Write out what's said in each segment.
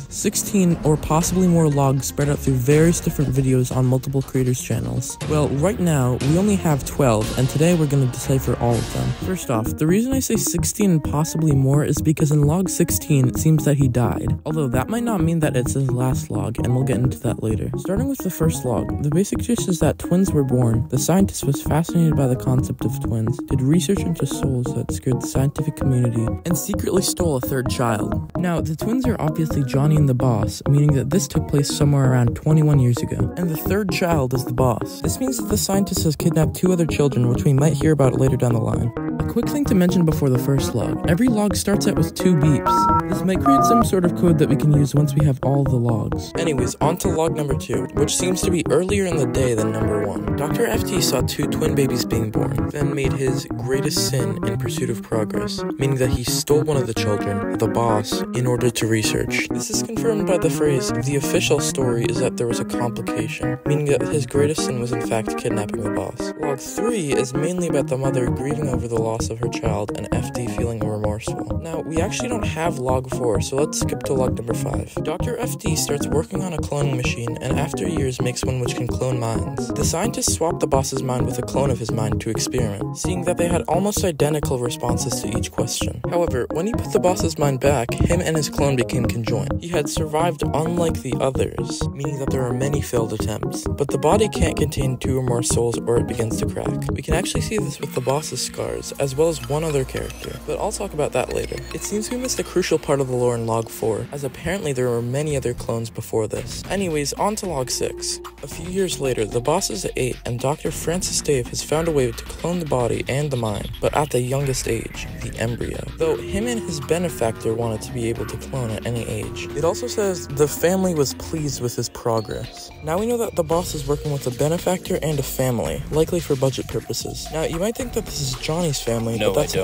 16 or possibly more logs spread out through various different videos on multiple creators' channels. Well, right now, we only have 12, and today we're going to decipher all of them. First off, the reason I say 16 and possibly more is because in log 16, it seems that he died. Although that might not mean that it's his last log, and we'll get into that later. Starting with the first log, the basic gist is that twins were born. The scientist was fascinated by the concept of twins, did research into souls that scared the scientific community, and secretly stole a third child. Now, the twins are obviously Johnny and the boss, meaning that this took place somewhere around 21 years ago. And the third child is the boss. This means that the scientist has kidnapped 2 other children, which we might hear about later down the line. A quick thing to mention before the first log, every log starts out with 2 beeps. This might create some sort of code that we can use once we have all the logs. Anyways, on to log number 2, which seems to be earlier in the day than number 1. Dr. FT saw 2 twin babies being born, then made his greatest sin in pursuit of progress, meaning that he stole one of the children, the boss, in order to research. This is confirmed by the phrase, the official story is that there was a complication, meaning that his greatest sin was in fact kidnapping the boss. Log 3 is mainly about the mother grieving over the loss of her child and FD feeling remorseful. Now, we actually don't have log 4, so let's skip to log number 5. Dr. FD starts working on a cloning machine, and after years makes one which can clone minds. The scientists swapped the boss's mind with a clone of his mind to experiment, seeing that they had almost identical responses to each question. However, when he put the boss's mind back, him and his clone became conjoined. He had survived unlike the others, meaning that there are many failed attempts. But the body can't contain 2 or more souls or it begins to crack. We can actually see this with the boss's scars, as well as one other character, but I'll talk about that later. It seems we missed a crucial part of the lore in log 4, as apparently there were many other clones before this. Anyways, on to log 6. A few years later, the boss is 8, and Dr. Francis Dave has found a way to clone the body and the mind, but at the youngest age, the embryo. Though him and his benefactor wanted to be able to clone at any age. It also says the family was pleased with his progress. Now we know that the boss is working with a benefactor and a family, likely for budget purposes. Now you might think that this is Johnny's family, but that's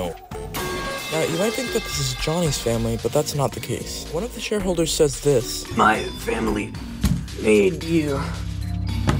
not the case. One of the shareholders says this: "My family made you."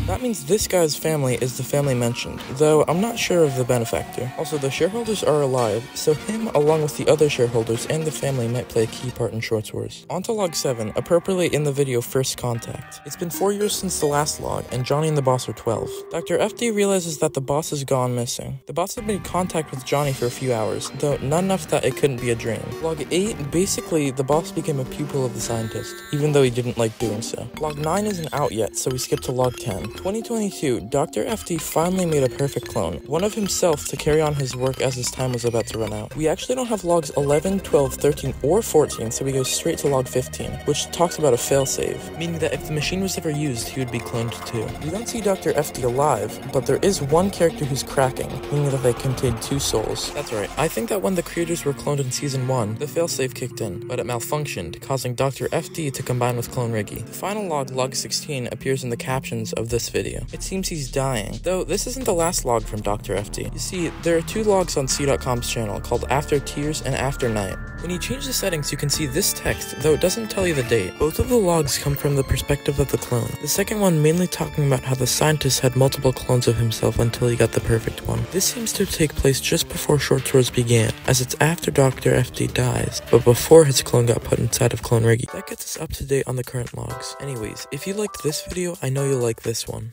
That means this guy's family is the family mentioned, though I'm not sure of the benefactor. Also, the shareholders are alive, so him, along with the other shareholders and the family, might play a key part in Short Wars. On to log 7, appropriately in the video First Contact. It's been 4 years since the last log, and Johnny and the boss are 12. Dr. FD realizes that the boss has gone missing. The boss had made contact with Johnny for a few hours, though not enough that it couldn't be a dream. Log 8, basically, the boss became a pupil of the scientist, even though he didn't like doing so. Log 9 isn't out yet, so we skip to log 10. 2022, Dr. FD finally made a perfect clone, one of himself to carry on his work as his time was about to run out. We actually don't have logs 11, 12, 13, or 14, so we go straight to log 15, which talks about a failsafe, meaning that if the machine was ever used, he would be cloned too. We don't see Dr. FD alive, but there is one character who's cracking, meaning that they contain 2 souls. That's right, I think that when the creators were cloned in Season 1, the failsafe kicked in, but it malfunctioned, causing Dr. FD to combine with Clone Riggy. The final log, log 16, appears in the captions of this video. It seems he's dying, though this isn't the last log from Dr. FD. You see, there are 2 logs on C.com's channel called After Tears and After Night. When you change the settings, you can see this text, though it doesn't tell you the date. Both of the logs come from the perspective of the clone. The second one mainly talking about how the scientist had multiple clones of himself until he got the perfect one. This seems to take place just before Short Wars began, as it's after Dr. FD dies, but before his clone got put inside of Clone Riggy. That gets us up to date on the current logs. Anyways, if you liked this video, I know you'll like this one.